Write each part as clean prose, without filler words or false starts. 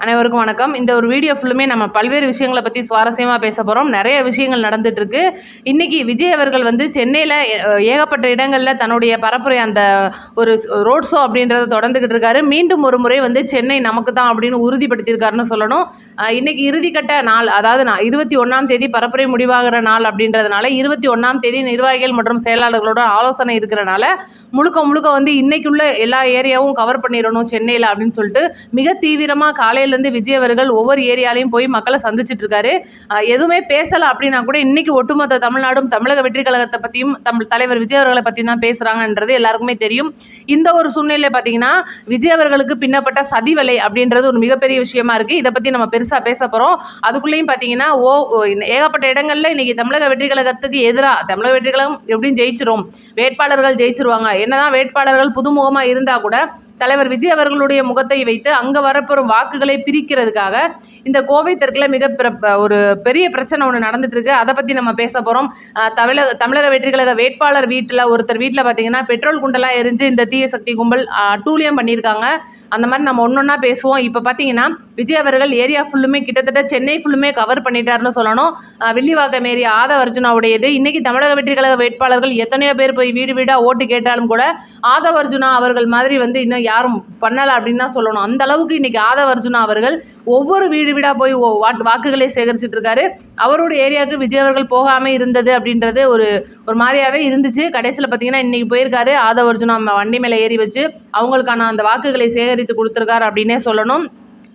அனைவருக்கும் வணக்கம். இந்த ஒரு வீடியோ ஃபுல்லுமே நம்ம பல்வேறு விஷயங்களை பற்றி சுவாரஸ்யமாக பேச போகிறோம். நிறைய விஷயங்கள் நடந்துட்டுருக்கு. இன்றைக்கி விஜய் அவர்கள் வந்து சென்னையில் ஏகப்பட்ட இடங்களில் தன்னுடைய பரப்புரை அந்த ஒரு ரோட் ஷோ அப்படின்றத தொடர்ந்துக்கிட்டு இருக்காரு. மீண்டும் ஒரு முறை வந்து சென்னை நமக்கு தான் அப்படின்னு உறுதிப்படுத்தியிருக்காருன்னு சொல்லணும். இன்றைக்கி இறுதிக்கட்ட நாள், அதாவது 21ஆம் தேதி பரப்புரை முடிவாகிற நாள் அப்படின்றதுனால 21ஆம் தேதி நிர்வாகிகள் மற்றும் செயலாளர்களோட ஆலோசனை இருக்கிறனால முழுக்க வந்து இன்றைக்குள்ள எல்லா ஏரியாவும் கவர் பண்ணிடணும் சென்னையில் அப்படின்னு சொல்லிட்டு மிக தீவிரமாக காலையிலேருந்து விஜய் அவர்கள் ஒவ்வொரு ஏரியாலையும் போய் மக்களை சந்திச்சுட்டு இருக்காரு. எதுவுமே பேசலை அப்படின்னா கூட இன்னைக்கு ஒட்டுமொத்த தமிழ்நாடும் தமிழக வெற்றி கழகத்தை பற்றியும் தலைவர் விஜய் அவர்களை பற்றி தான் பேசுகிறாங்கன்றது எல்லாருக்குமே தெரியும். இந்த ஒரு சூழ்நிலை பார்த்தீங்கன்னா விஜய் அவர்களுக்கு பின்னப்பட்ட சதிவலை அப்படின்றது ஒரு மிகப்பெரிய விஷயமா இருக்குது. இதை பற்றி நம்ம பெருசாக பேச போகிறோம். அதுக்குள்ளேயும் பார்த்தீங்கன்னா ஏகப்பட்ட இடங்களில் இன்னைக்கு தமிழக வெற்றி கழகத்துக்கு எதிராக தமிழக வெற்றி கழகம் எப்படியும் ஜெயிச்சிரும், வேட்பாளர்கள் ஜெயிச்சிருவாங்க. என்னதான் வேட்பாளர்கள் புதுமுகமாக இருந்தால் கூட தலைவர் விஜய் அவர்களுடைய முகத்தை வைத்து அங்கே வரப்பெறும் வாக்குகளை பிரிக்கிறதுக்காக இந்த கோவை தெற்கில் ஒரு பெரிய பிரச்சனை ஒன்று நடந்துட்டு இருக்கு. அதை பற்றி நம்ம பேச போகிறோம். தமிழக வெற்றி கழக வேட்பாளர் ஒருத்தர் வீட்டில் பார்த்தீங்கன்னா பெட்ரோல் குண்டெல்லாம் எரிஞ்சு இந்த தீய சக்தி கும்பல் அட்டூழியம் பண்ணியிருக்காங்க. அந்த மாதிரி நம்ம ஒன்றொன்னா பேசுவோம். இப்போ பார்த்தீங்கன்னா விஜய் அவர்கள் ஏரியா ஃபுல்லுமே கிட்டத்தட்ட சென்னை ஃபுல்லுமே கவர் பண்ணிட்டாருன்னு சொல்லணும். வில்லிவாக்கம் ஏரியா ஆதவர்ஜுனாவுடையது. இன்றைக்கி தமிழக வெற்றி கழக வேட்பாளர்கள் எத்தனையோ பேர் போய் வீடு வீடாக ஓட்டு கேட்டாலும் கூட ஆதவர்ஜுனா அவர்கள் மாதிரி வந்து இன்னும் யாரும் பண்ணலை அப்படின்னு தான் சொல்லணும். அந்த அளவுக்கு இன்றைக்கி ஆதவர்ஜுனா அவர்கள் ஒவ்வொரு வீடு வீடாக போய் வாக்குகளை சேகரிச்சுட்டு இருக்காரு. அவரோட ஏரியாவுக்கு விஜய் அவர்கள் போகாமல் இருந்தது அப்படின்றது ஒரு மாதிரியாகவே இருந்துச்சு. கடைசியில் பார்த்தீங்கன்னா இன்றைக்கி போயிருக்காரு. ஆதவர்ஜுனா வண்டி மேலே ஏறி வச்சு அவங்களுக்கான அந்த வாக்குகளை சேகரித்து கொடுத்துருக்காரு அப்படின்னே சொல்லணும்.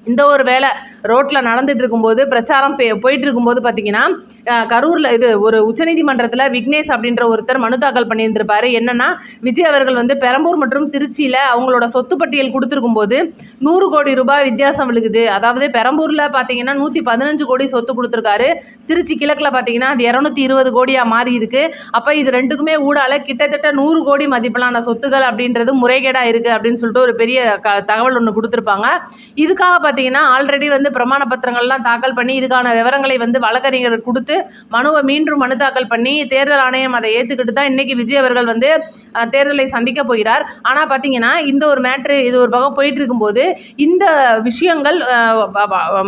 இந்த ஒரு வேலை ரோட்டில் நடந்துட்டு இருக்கும்போது பிரச்சாரம் போயிட்டு இருக்கும்போது பார்த்தீங்கன்னா கரூரில் ஒரு உச்சநீதிமன்றத்தில் விக்னேஷ் அப்படின்ற ஒருத்தர் மனு தாக்கல் பண்ணியிருந்திருப்பாரு. என்னன்னா விஜய் அவர்கள் வந்து பெரம்பூர் மற்றும் திருச்சியில் அவங்களோட சொத்து பட்டியல் கொடுத்துருக்கும் போது 100 கோடி ரூபாய் வித்தியாசம் விழுகுது. அதாவது பெரம்பூரில் பார்த்தீங்கன்னா 115 கோடி சொத்து கொடுத்துருக்காரு. திருச்சி கிழக்கில் பார்த்தீங்கன்னா அது 220 கோடியாக மாறி இருக்கு. அப்போ இது ரெண்டுக்குமே ஊடால கிட்டத்தட்ட 100 கோடி மதிப்பிலான சொத்துகள் அப்படின்றது முறைகேடாக இருக்குது அப்படின்னு சொல்லிட்டு ஒரு பெரிய தகவல் ஒன்று கொடுத்துருப்பாங்க. இதுக்காக பார்த்தீங்கன்னா ஆல்ரெடி வந்து பிரமாண பத்திரங்கள்லாம் தாக்கல் பண்ணி இதுக்கான விவரங்களை வந்து வழக்கறிஞர் கொடுத்து மனுவை மீண்டும் மனு தாக்கல் பண்ணி தேர்தல் ஆணையம் அதை ஏற்றுக்கிட்டு தான் இன்னைக்கு விஜய் அவர்கள் வந்து தேர்தலை சந்திக்க போகிறார். ஆனால் பார்த்தீங்கன்னா இந்த ஒரு மேட்ரு இது ஒரு பக்கம் போயிட்டு இருக்கும்போது இந்த விஷயங்கள்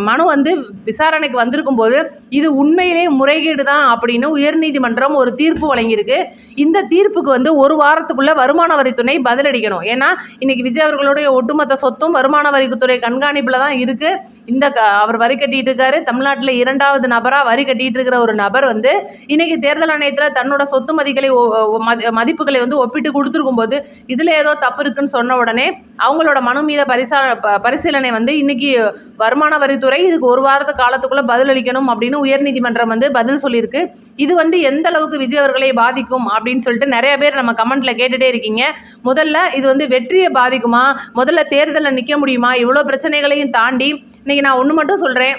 மனு வந்து விசாரணைக்கு வந்திருக்கும் போது இது உண்மையிலே முறைகேடு தான் அப்படின்னு உயர்நீதிமன்றம் ஒரு தீர்ப்பு வழங்கியிருக்கு. இந்த தீர்ப்புக்கு வந்து ஒரு வாரத்துக்குள்ள வருமான வரித்துறை பதிலளிக்கணும். ஏன்னா இன்னைக்கு விஜய் அவர்களுடைய ஒட்டுமொத்த சொத்தும் வருமான வரித்துறை கண்காணிப்பில் தான் இருக்கு. அவர் வரி கட்டிட்டு இருக்காரு. தமிழ்நாட்டில் 2வது நபராக வரி கட்டிட்டு இருக்கிற ஒரு நபர் வந்து இன்னைக்கு தேர்தல் ஆணையத்தில் தன்னோட சொத்து மதிப்புகளை வந்து ஒப்பிட்டு கொடுத்துருக்கும் போது இதுல ஏதோ தப்பு இருக்குன்னு சொன்ன உடனே அவங்களோட மனு மீத பரிசீலனை வந்து இன்னைக்கு வருமான வரித்துறை இதுக்கு ஒரு வாரத்து காலத்துக்குள்ள பதிலளிக்கணும் அப்படின்னு உயர்நீதிமன்றம் வந்து பதில் சொல்லியிருக்கு. இது வந்து எந்த அளவுக்கு விஜய் அவர்களை பாதிக்கும் அப்படின்னு சொல்லிட்டு நிறைய பேர் நம்ம கமெண்ட்ல கேட்டுட்டே இருக்கீங்க. முதல்ல இது வந்து வெற்றியை பாதிக்குமா, முதல்ல தேர்தலில் நிற்க முடியுமா, இவ்வளோ பிரச்சனைகளையும் தாண்டி இன்னைக்கு நான் ஒன்று மட்டும் சொல்கிறேன்.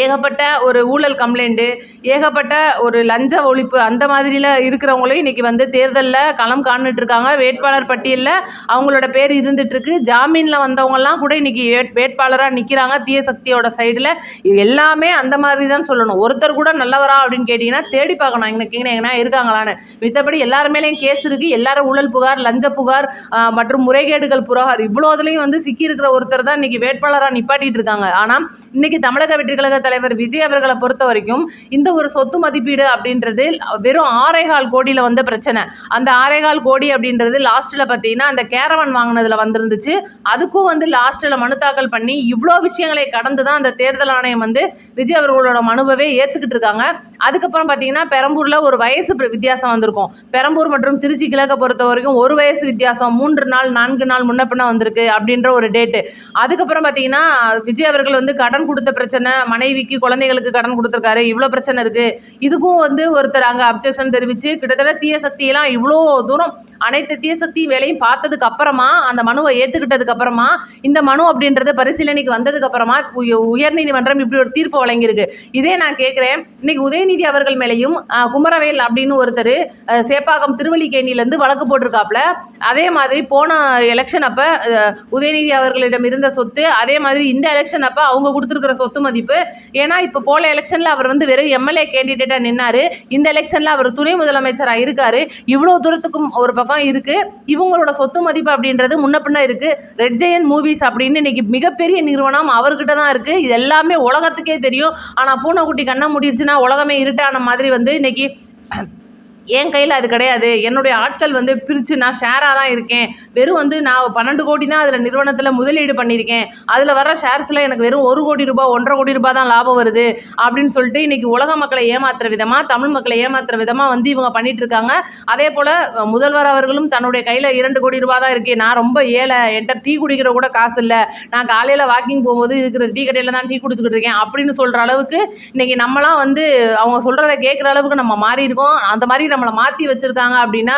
ஏகப்பட்ட ஒரு ஊழல் கம்ப்ளைண்ட்டு, ஏகப்பட்ட ஒரு லஞ்ச ஒழிப்பு அந்த மாதிரியில் இருக்கிறவங்களையும் இன்றைக்கி வந்து தேர்தலில் களம் காணுட்டு இருக்காங்க. வேட்பாளர் பட்டியலில் அவங்களோட பேர் இருந்துகிட்ருக்கு. ஜாமீனில் வந்தவங்கலாம் கூட இன்றைக்கி வேட்பாளராக நிற்கிறாங்க தீய சக்தியோட சைடில். எல்லாமே அந்த மாதிரி தான் சொல்லணும். ஒருத்தர் கூட நல்லவரா அப்படின்னு கேட்டிங்கன்னா தேடி பார்க்கணும் எங்கன்னா இருக்காங்களான்னு. மித்தபடி எல்லார் மேலேயும் கேஸ் இருக்குது. எல்லாரும் ஊழல் புகார், லஞ்ச புகார் மற்றும் முறைகேடுகள் புகார் இவ்வளோதுலையும் வந்து சிக்கியிருக்கிற ஒருத்தர் தான் இன்றைக்கி வேட்பாளராக நிப்பாட்டிட்டு இருக்காங்க. ஆனால் இன்றைக்கி தமிழக வெற்றி கழக தலைவர் விஜய் அவர்களை பொறுத்த வரைக்கும் இந்த ஒரு சொத்து மதிப்பீடு அப்படின்றது வெறும் 6.25 கோடியில் வந்த பிரச்சனை. அந்த 6.25 கோடி அப்படின்றது லாஸ்ட்டில் பார்த்தீங்கன்னா அந்த கேரவன் வாங்கினதுல வந்துருந்துச்சு. அதுக்கும் வந்து லாஸ்ட்டில் மனு தாக்கல் பண்ணி இவ்வளோ விஷயங்களை கடந்து தான் அந்த தேர்தல் ஆணையம் வந்து விஜய் அவர்களோட மனுவை ஏற்றுக்கிட்டு இருக்காங்க. அதுக்கப்புறம் பார்த்தீங்கன்னா பெரம்பூரில் ஒரு வயசு வித்தியாசம் வந்திருக்கும். பெரம்பூர் மற்றும் திருச்சி கிழக்கை பொறுத்த வரைக்கும் ஒரு வயசு வித்தியாசம் 3 நாள் 4 நாள் முன்ன பின்ன வந்திருக்கு அப்படின்ற ஒரு டேட்டு. அதுக்கப்புறம் பார்த்தீங்கன்னா விஜய் அவர்கள் வந்து கடன் கொடுத்த பிரச்சனை, மனைவிக்கு குழந்தைகளுக்கு கடன் கொடுத்துருக்காரு, இவ்வளோ பிரச்சனை இருக்குது. இதுக்கும் வந்து ஒருத்தர் அங்கே அப்ஜெக்ஷன் தெரிவித்து கிட்டத்தட்ட தீய சக்தியெல்லாம் இவ்வளோ தூரம் அனைத்து தீய சக்தி வேலையும் பார்த்ததுக்கு அப்புறமா அந்த மனுவை ஏற்றுக்கிட்டதுக்கு அப்புறமா இந்த மனு அப்படின்றது பரிசீலனைக்கு வந்ததுக்கு அப்புறமா உயர்நீதிமன்றம் இப்படி ஒரு தீர்ப்பு வழங்கியிருக்கு. இதே நான் கேட்குறேன், இன்னைக்கு உதயநிதி அவர்கள் மேலேயும் குமரவேல் அப்படின்னு ஒருத்தர் சேப்பாக்கம் திருவல்லிக்கேணியிலேருந்து வழக்கு போட்டிருக்காப்புல. அதே மாதிரி போன எலெக்ஷன் அப்போ உதயநிதி அவர்களிடம் இருந்த சொத்து, அதே மாதிரி இந்த எலெக்ஷன் அப்போ அவங்க கொடுத்துருக்கிற சொத்து மதிப்பு ஏன்னா இப்போ போல எலெக்ஷனில் அவர் வந்து வெறும் எம்எல்ஏ கேண்டிடேட்டாக நின்னார். இந்த எலெக்ஷனில் அவர் துணை முதலமைச்சராக இருக்கார். இவ்வளோ தூரத்துக்கும் ஒரு பக்கம் இருக்குது. இவங்களோட சொத்து மதிப்பு அப்படின்றது முன்ன பின்ன இருக்குது. ரெட் ஜெயண்ட் மூவிஸ் அப்படின்னு இன்னைக்கு மிகப்பெரிய நிறுவனம் அவர்கிட்ட தான் இருக்குது. இது எல்லாமே உலகத்துக்கே தெரியும். ஆனால் பூனைக்குட்டி கண்ணை மூடிடுச்சுன்னா உலகமே இருட்டான மாதிரி வந்து இன்னைக்கு என் கையில் அது கிடையாது. என்னுடைய ஆட்கள் வந்து பிரித்து நான் ஷேராக தான் இருக்கேன். வெறும் வந்து நான் 12 கோடி தான் அதில் நிறுவனத்தில் முதலீடு பண்ணியிருக்கேன். அதில் வர ஷேர்ஸில் எனக்கு வெறும் 1 கோடி ரூபாய் 1.5 கோடி ரூபாய் தான் லாபம் வருது அப்படின்னு சொல்லிட்டு இன்றைக்கி உலக மக்களை ஏமாத்துற விதமாக, தமிழ் மக்களை ஏமாத்துற விதமாக வந்து இவங்க பண்ணிட்டு இருக்காங்க. அதே போல் முதல்வர் அவர்களும் தன்னுடைய கையில் 2 கோடி ரூபாய் தான் இருக்கேன், நான் ரொம்ப ஏழை, என்கிட்ட டீ குடிக்கிற கூட காசு இல்லை, நான் காலையில் வாக்கிங் போகும்போது இருக்கிற டீ கடையில் தான் டீ குடிச்சுக்கிட்டு இருக்கேன் அப்படின்னு சொல்கிற அளவுக்கு இன்றைக்கி நம்மலாம் வந்து அவங்க சொல்கிறத கேட்குற அளவுக்கு நம்ம மாறி இருக்கோம். அந்த மாதிரி நம்மளை மாற்றி வச்சுருக்காங்க அப்படின்னா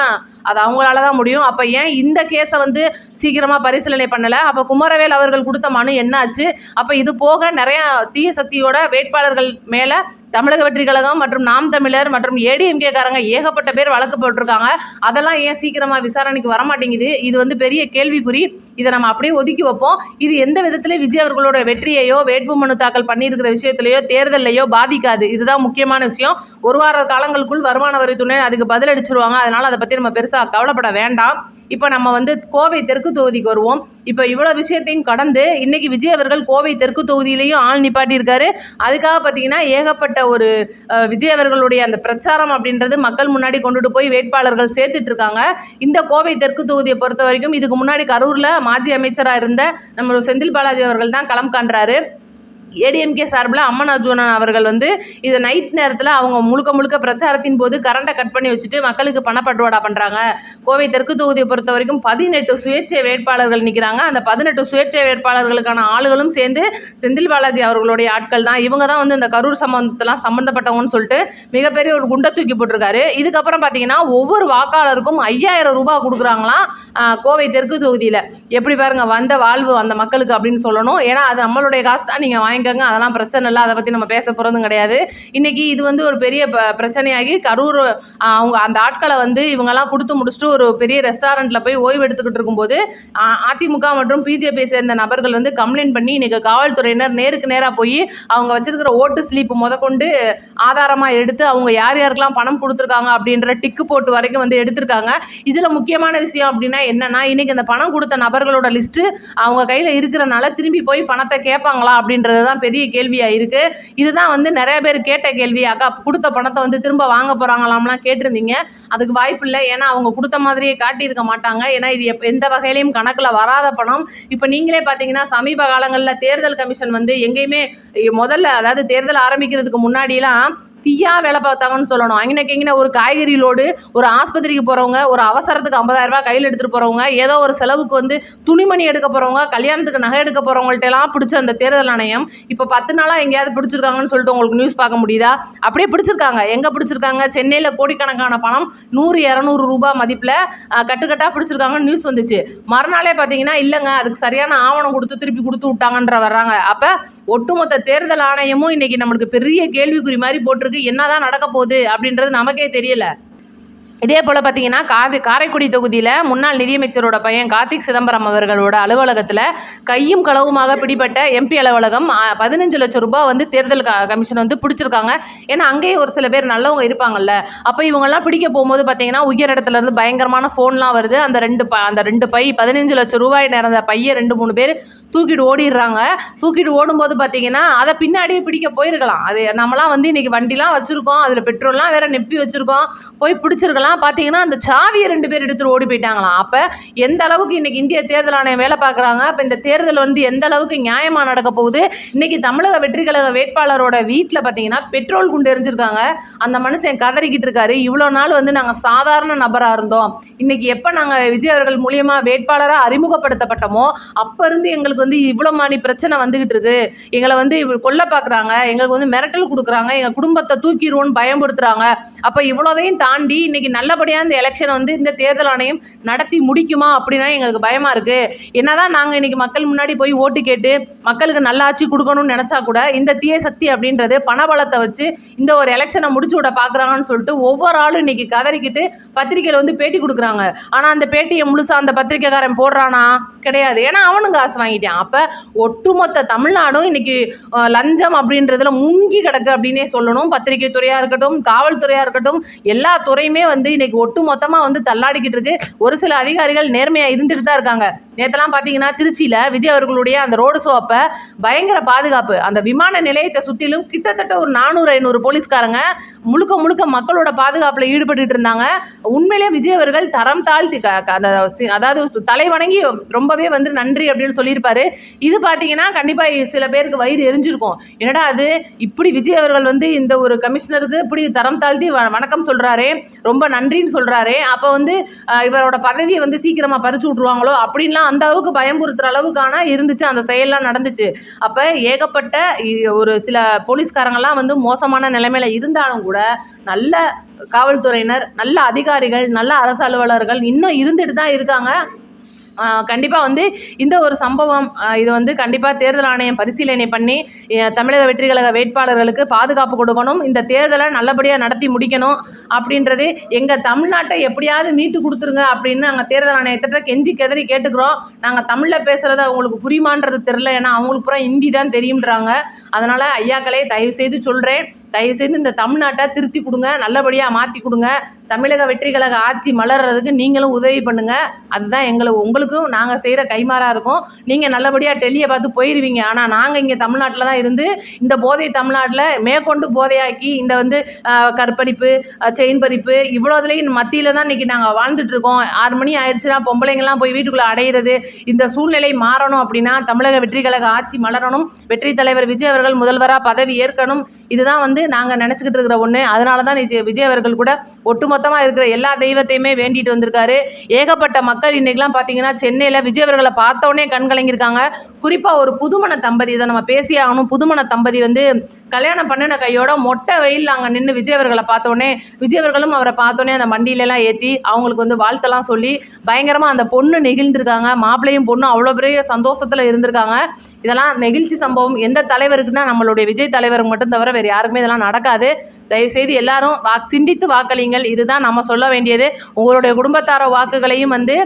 அது அவங்களால தான் முடியும். அப்போ ஏன் இந்த கேஸை வந்து சீக்கிரமாக பரிசீலனை பண்ணலை? அப்போ குமரவேல் அவர்கள் கொடுத்த மனு என்னாச்சு? அப்போ இது போக நிறையா தீய சக்தியோட வேட்பாளர்கள் மேலே தமிழக வெற்றி கழகம் மற்றும் நாம் தமிழர் மற்றும் ஏடிஎம்கே காரங்க ஏகப்பட்ட பேர் வழக்கு போட்டிருக்காங்க. அதெல்லாம் ஏன் சீக்கிரமாக விசாரணைக்கு வரமாட்டேங்குது? இது வந்து பெரிய கேள்விக்குறி. இதை நம்ம அப்படியே ஒதுக்கி வைப்போம். இது எந்த விதத்தில் விஜய் அவர்களோட வெற்றியையோ வேட்புமனு தாக்கல் பண்ணியிருக்கிற விஷயத்திலையோ தேர்தலையோ பாதிக்காது. இதுதான் முக்கியமான விஷயம். ஒரு வார காலங்களுக்குள் வருமான வரித்துறை அதுக்கு பதில் அடிச்சிருவாங்க. அதனால் அதை பற்றி நம்ம பெருசாக கவலைப்பட வேண்டாம். இப்போ நம்ம வந்து கோவை தெற்கு தொகுதிக்கு வருவோம். இப்போ இவ்வளோ விஷயத்தையும் கடந்து இன்னைக்கு விஜய் அவர்கள் கோவை தெற்கு தொகுதியிலையும் ஆள் நிப்பாட்டி இருக்காரு. அதுக்காக பார்த்தீங்கன்னா ஏகப்பட்ட ஒரு விஜய் அவர்களுடைய அந்த பிரச்சாரம் அப்படின்றது மக்கள் முன்னாடி கொண்டுட்டு போய் வேட்பாளர்கள் சேர்த்துட்டு இருக்காங்க. இந்த கோவை தெற்கு தொகுதியை பொறுத்த வரைக்கும் இதுக்கு முன்னாடி கரூரில் மாஜி அமைச்சராக இருந்த நம்ம செந்தில் பாலாஜி அவர்கள் தான் களம் காண்றாரு. ஏடிஎம்கே சார்பில் அம்மன் அர்ஜுனன் அவர்கள் வந்து இதை நைட் நேரத்தில் அவங்க முழுக்க பிரச்சாரத்தின் போது கரண்ட்டை கட் பண்ணி வச்சுட்டு மக்களுக்கு பணப்பட்டுவாடா பண்ணுறாங்க. கோவை தெற்கு தொகுதியை பொறுத்த வரைக்கும் 18 சுயேட்சை வேட்பாளர்கள் நிற்கிறாங்க. அந்த 18 சுயேட்சை வேட்பாளர்களுக்கான ஆளுகளும் சேர்ந்து செந்தில் பாலாஜி அவர்களுடைய ஆட்கள் தான். இவங்க தான் வந்து இந்த கரூர் சம்பந்தத்தெல்லாம் சம்மந்தப்பட்டவங்கன்னு சொல்லிட்டு மிகப்பெரிய ஒரு குண்டை தூக்கி போட்டிருக்காரு. இதுக்கப்புறம் பார்த்தீங்கன்னா ஒவ்வொரு வாக்காளருக்கும் 5000 ரூபாய் கொடுக்குறாங்களாம் கோவை தெற்கு தொகுதியில். எப்படி பாருங்க வந்த வாழ்வு அந்த மக்களுக்கு அப்படின்னு சொல்லணும். ஏன்னா அது நம்மளுடைய காசு தான், நீங்கள் வாங்கிக்கோங்க, அதெல்லாம் பிரச்சனை இல்லை, அதை பற்றி நம்ம பேச போகிறதும் கிடையாது. இன்றைக்கி இது வந்து ஒரு பெரிய பிரச்சனையாகி கரூர் அவங்க அந்த ஆட்களை வந்து இவங்கெல்லாம் கொடுத்து முடிச்சுட்டு ஒரு பெரிய ரெஸ்டாரண்ட்டில் போய் ஓய்வு எடுத்துக்கிட்டு இருக்கும்போது அதிமுக மற்றும் பிஜேபியை சேர்ந்த நபர்கள் வந்து கம்ப்ளைண்ட் பண்ணி இன்றைக்கி காவல்துறையினர் நேருக்கு நேராக போய் அவங்க வச்சிருக்கிற ஓட்டு ஸ்லீப்பு முதற்கொண்டு ஆதாரமாக எடுத்து அவங்க யார் யாருக்கெல்லாம் பணம் கொடுத்துருக்காங்க அப்படின்ற டிக்கு போட்டு வரைக்கும் வந்து எடுத்திருக்காங்க. இதில் முக்கியமான விஷயம் அப்படின்னா என்னென்னா இன்றைக்கி அந்த பணம் கொடுத்த நபர்களோட லிஸ்ட்டு அவங்க கையில் இருக்கிறனால திரும்பி போய் பணத்தை கேட்பாங்களா அப்படின்றது தான் பெரிய கேள்வியாக இருக்குது. இதுதான் வந்து நிறைய பேர் கேட்ட கேள்வி. அக்கா கொடுத்த பணத்தை வந்து திரும்ப வாங்க போகிறாங்களாம்லாம் கேட்டிருந்தீங்க. அதுக்கு வாய்ப்பு இல்லை. ஏன்னா அவங்க கொடுத்த மாதிரியே காட்டியிருக்க மாட்டாங்க. ஏன்னா இது எந்த வகையிலையும் கணக்கில் வராத பணம். இப்போ நீங்களே பார்த்தீங்கன்னா சமீப காலங்களில் தேர்தல் கமிஷன் வந்து எங்கேயுமே முதல்ல அதாவது தேர்தல் ஆரம்பிக்கிறதுக்கு முன்னாடியெல்லாம் தீயா வேலை பார்த்தாங்கன்னு சொல்லணும். அங்கன ஒரு காய்கறி லோடு, ஒரு ஆஸ்பத்திரிக்கு போகிறவங்க, ஒரு அவசரத்துக்கு 50,000 ரூபாய் கையில் எடுத்துகிட்டு போகிறவங்க, ஏதோ ஒரு செலவுக்கு வந்து துணிமணி எடுக்க போகிறவங்க, கல்யாணத்துக்கு நகை எடுக்க போகிறவங்கள்ட்டெல்லாம் பிடிச்ச அந்த தேர்தல் ஆணையம் இப்போ 10 நாளாக எங்கேயாவது பிடிச்சிருக்காங்கன்னு சொல்லிட்டு உங்களுக்கு நியூஸ் பார்க்க முடியுதா? அப்படியே பிடிச்சிருக்காங்க. எங்கே பிடிச்சிருக்காங்க? சென்னையில் கோடிக்கணக்கான பணம் 100-200 ரூபாய் மதிப்பில் கட்டுக்கட்டாக பிடிச்சிருக்காங்கன்னு நியூஸ் வந்துச்சு. மறுநாளே பார்த்தீங்கன்னா இல்லைங்க அதுக்கு சரியான ஆவணம் கொடுத்து திருப்பி கொடுத்து விட்டாங்கன்ற வர்றாங்க. அப்போ ஒட்டுமொத்த தேர்தல் ஆணையமும் இன்றைக்கி நம்மளுக்கு பெரிய கேள்விக்குறி மாதிரி போட்டிருக்கு. என்னதான் நடக்க போகுது அப்படின்றது நமக்கே தெரியல. இதே போல் பார்த்தீங்கன்னா காரைக்குடி தொகுதியில் முன்னாள் நிதியமைச்சரோட பையன் கார்த்திக் சிதம்பரம் அவர்களோட அலுவலகத்தில் கையும் களவுமாக பிடிபட்ட எம்பி அலுவலகம் 15 லட்சம் ரூபாய் வந்து தேர்தல் கமிஷன் வந்து பிடிச்சிருக்காங்க. ஏன்னா அங்கேயே ஒரு சில பேர் நல்லவங்க இருப்பாங்கல்ல. அப்போ இவங்கெல்லாம் பிடிக்க போகும்போது பார்த்தீங்கன்னா உயர் இடத்துலேருந்து பயங்கரமான ஃபோன்லாம் வருது. அந்த ரெண்டு பை 15 லட்சம் ரூபாய் நிறந்த பையை 2-3 பேர் தூக்கிட்டு ஓடிடுறாங்க. தூக்கிட்டு ஓடும்போது பார்த்தீங்கன்னா அதை பின்னாடியே பிடிக்க போயிருக்கலாம். அது நம்மளாம் வந்து இன்றைக்கி வண்டிலாம் வச்சுருக்கோம், அதில் பெட்ரோல்லாம் வேறு நெப்பி வச்சுருக்கோம், போய் பிடிச்சிருக்கலாம். பார்த்தீங்கன்னா அந்த சாவியை 2 பேர் எடுத்துகிட்டு ஓடி போயிட்டாங்களாம். அப்போ எந்த அளவுக்கு இன்றைக்கி இந்திய தேர்தல் ஆணையம் வேலை பார்க்குறாங்க. இப்போ இந்த தேர்தல் வந்து எந்த அளவுக்கு நியாயமாக நடக்க போகுது. இன்றைக்கி தமிழக வெற்றி கழக வேட்பாளரோட வீட்டில் பார்த்தீங்கன்னா பெட்ரோல் குண்டு எரிஞ்சிருக்காங்க. அந்த மனுஷன் கதறிக்கிட்டு இருக்காரு. இவ்வளோ நாள் வந்து நாங்கள் சாதாரண நபராக இருந்தோம், இன்றைக்கி எப்போ நாங்கள் விஜய் அவர்கள் மூலியமாக வேட்பாளராக அறிமுகப்படுத்தப்பட்டோமோ அப்போ இருந்து எங்களுக்கு வந்து இவ்வளோ மானி பிரச்சனை வந்துக்கிட்டு இருக்கு, எங்களை வந்து கொல்ல பார்க்குறாங்க, எங்களுக்கு வந்து மிரட்டல் கொடுக்குறாங்க, எங்கள் குடும்பத்தை தூக்கிடுவோன்னு பயன்படுத்துகிறாங்க. அப்போ இவ்வளோதையும் தாண்டி இன்றைக்கி நல்லபடியாக இந்த எலெக்ஷனை வந்து இந்த தேர்தல் ஆணையம் நடத்தி முடிக்குமா அப்படின்னா எங்களுக்கு பயமாக இருக்குது. என்னதான் நாங்கள் இன்றைக்கி மக்கள் முன்னாடி போய் ஓட்டு கேட்டு மக்களுக்கு நல்ல ஆட்சி கொடுக்கணும்னு நினச்சா கூட இந்த தீய சக்தி அப்படின்றது பணபலத்தை வச்சு இந்த ஒரு எலெக்ஷனை முடிச்சு விட பார்க்குறாங்கன்னு சொல்லிட்டு ஒவ்வொரு ஆளும் இன்றைக்கி கதறிக்கிட்டு பத்திரிக்கையில் வந்து பேட்டி கொடுக்குறாங்க. ஆனால் அந்த பேட்டியை முழுசாக அந்த பத்திரிக்கைக்காரன் போடுறானா? கிடையாது. ஏன்னா அவனும் காசு வாங்கிட்டான். அப்போ ஒட்டுமொத்த தமிழ்நாடும் இன்றைக்கி லஞ்சம் அப்படின்றதுல முங்கி கிடக்கு அப்படின்னே சொல்லணும். பத்திரிகை துறையாக இருக்கட்டும், காவல்துறையாக இருக்கட்டும், எல்லா துறையுமே வந்து இன்றைக்கி ஒட்டு மொத்தமாக வந்து தள்ளாடிக்கிட்டு இருக்கு. ஒரு சில அதிகாரிகள் நேர்மையாக இருந்துட்டு தான் இருக்காங்க. நேற்றெல்லாம் பார்த்தீங்கன்னா திருச்சியில் விஜய் அவர்களுடைய அந்த ரோடு ஷோ அப்போ பயங்கர பாதுகாப்பு. அந்த விமான நிலையத்தை சுற்றிலும் கிட்டத்தட்ட ஒரு 400-500 போலீஸ்காரங்க முழுக்க முழுக்க மக்களோட பாதுகாப்பில் ஈடுபட்டு இருந்தாங்க. உண்மையிலேயே விஜய் அவர்கள் தரம் தாழ்த்தி அதாவது தலை வணங்கி ரொம்பவே வந்து நன்றி அப்படின்னு சொல்லியிருப்பாரு. இது பார்த்தீங்கன்னா கண்டிப்பாக சில பேருக்கு வயிறு எரிஞ்சிருக்கும். என்னடா அது இப்படி விஜய் அவர்கள் வந்து இந்த ஒரு கமிஷனருக்கு இப்படி தரம் தாழ்த்தி வணக்கம் சொல்கிறாரே, ரொம்ப நன்றின்னு சொல்கிறாரே, அப்போ வந்து இவரோட பதவியை வந்து சீக்கிரமாக பறிச்சு விட்ருவாங்களோ அப்படின்லாம் அந்த அளவுக்கு பயம்புறுத்துகிற அளவுக்கான இருந்துச்சு. அந்த செயல்லாம் நடந்துச்சு. அப்போ ஏகப்பட்ட ஒரு சில போலீஸ்காரங்கள்லாம் வந்து மோசமான நிலைமையில இருந்தாலும் கூட நல்ல காவல்துறையினர், நல்ல அதிகாரிகள், நல்ல அரசு அலுவலர்கள் இன்னும் இருந்துட்டு தான் இருக்காங்க. கண்டிப்பாக வந்து இந்த ஒரு சம்பவம் இது வந்து கண்டிப்பாக தேர்தல் ஆணையம் பரிசீலனை பண்ணி தமிழக வெற்றி கழக வேட்பாளர்களுக்கு பாதுகாப்பு கொடுக்கணும். இந்த தேர்தலை நல்லபடியாக நடத்தி முடிக்கணும் அப்படின்றது எங்கள் தமிழ்நாட்டை எப்படியாவது மீட்டு கொடுத்துருங்க அப்படின்னு நாங்கள் தேர்தல் ஆணையத்திட்ட கெஞ்சி கெதறி கேட்டுக்கிறோம். நாங்கள் தமிழில் பேசுகிறது அவங்களுக்கு புரியுமான்றது தெரில. ஏன்னா அவங்களுக்கு பூரா ஹிந்தி தான் தெரியுன்றாங்க. அதனால் ஐயாக்களே தயவுசெய்து சொல்கிறேன், தயவுசெய்து இந்த தமிழ்நாட்டை திருத்தி கொடுங்க, நல்லபடியாக மாற்றி கொடுங்க. தமிழக வெற்றி கழக ஆட்சி மலர்றதுக்கு நீங்களும் உதவி பண்ணுங்கள். அதுதான் உங்களுக்கும் நாங்கள் செய்கிற கைமாறாக இருக்கும். நீங்கள் நல்லபடியாக டெல்லியை பார்த்து போயிடுவீங்க. ஆனால் நாங்கள் இங்கே தமிழ்நாட்டில் தான் இருந்து இந்த போதை தமிழ்நாட்டில் மேற்கொண்டு போதையாக்கி இந்த வந்து கற்பழிப்பு, செயின் பறிப்பு இவ்வளோதுலேயும் மத்தியில் தான் இன்றைக்கி நாங்கள் வாழ்ந்துட்டுருக்கோம். 6 மணி ஆயிடுச்சுன்னா பொம்பளைங்கள்லாம் போய் வீட்டுக்குள்ளே அடையிறது. இந்த சூழ்நிலை மாறணும் அப்படின்னா தமிழக வெற்றி கழக ஆட்சி மலரணும். வெற்றி தலைவர் விஜய் அவர்கள் முதல்வராக பதவி ஏற்கணும். இதுதான் வந்து நாங்கள் நினச்சிக்கிட்டு இருக்கிற ஒன்று. அதனால தான் விஜய் அவர்கள் கூட ஒட்டுமொத்தமாக இருக்கிற எல்லா தெய்வத்தையுமே வேண்டிட்டு வந்திருக்காரு. ஏகப்பட்ட மக்கள் இன்றைக்கெலாம் பார்த்தீங்கன்னா சென்னையில் விஜய் அவர்களை பார்த்தோன்னே கண் கலங்கியிருக்காங்க. குறிப்பாக ஒரு புதுமண தம்பதி, இதை நம்ம பேசி ஆகணும். புதுமண தம்பதி வந்து கல்யாணம் பண்ணின கையோட மொட்டை வெயில் அங்கே நின்று விஜய் அவர்களை பார்த்தோன்னே, விஜய் அவர்களும் அவரை பார்த்தோன்னே அந்த வண்டியிலலாம் ஏற்றி அவங்களுக்கு வந்து வாழ்த்தெல்லாம் சொல்லி பயங்கரமாக அந்த பொண்ணு நெகிழ்ந்திருக்காங்க. மாப்பிள்ளையும் பொண்ணும் அவ்வளோ பெரிய சந்தோஷத்தில் இருந்திருக்காங்க. இதெல்லாம் நெகிழ்ச்சி சம்பவம். எந்த தலைவருக்குன்னா நம்மளுடைய விஜய் தலைவருக்கு மட்டும் தவிர வேறு யாருக்குமே இதெல்லாம் நடக்காது. தயவுசெய்து எல்லாரும் சிந்தித்து வாக்களிங்கள். இதுதான் நம்ம சொல்ல வேண்டியது. உங்களுடைய குடும்பத்தார வாக்குகளையும் வந்து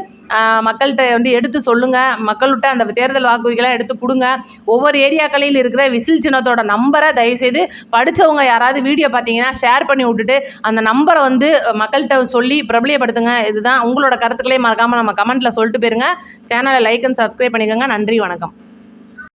மக்கள்கிட்ட வந்து எடுத்து சொல்லுங்கள். மக்கள்கிட்ட அந்த தேர்தல் வாக்குறுதிகளாக எடுத்து கொடுங்க. ஒவ்வொரு ஏரியாக்களில் இருக்கிற விசில் சின்னத்தோட நம்பரை தயவுசெய்து படித்தவங்க யாராவது வீடியோ பார்த்தீங்கன்னா ஷேர் பண்ணி விட்டுட்டு அந்த நம்பரை வந்து மக்கள்கிட்ட சொல்லி பிரபலியப்படுத்துங்க. இதுதான் உங்களோட கருத்துக்களே மறக்காமல் நம்ம கமெண்ட்டில் சொல்லிட்டு போயிருங்க. சேனலை லைக் அண்ட் சப்ஸ்கிரைப் பண்ணிக்கோங்க. நன்றி, வணக்கம்.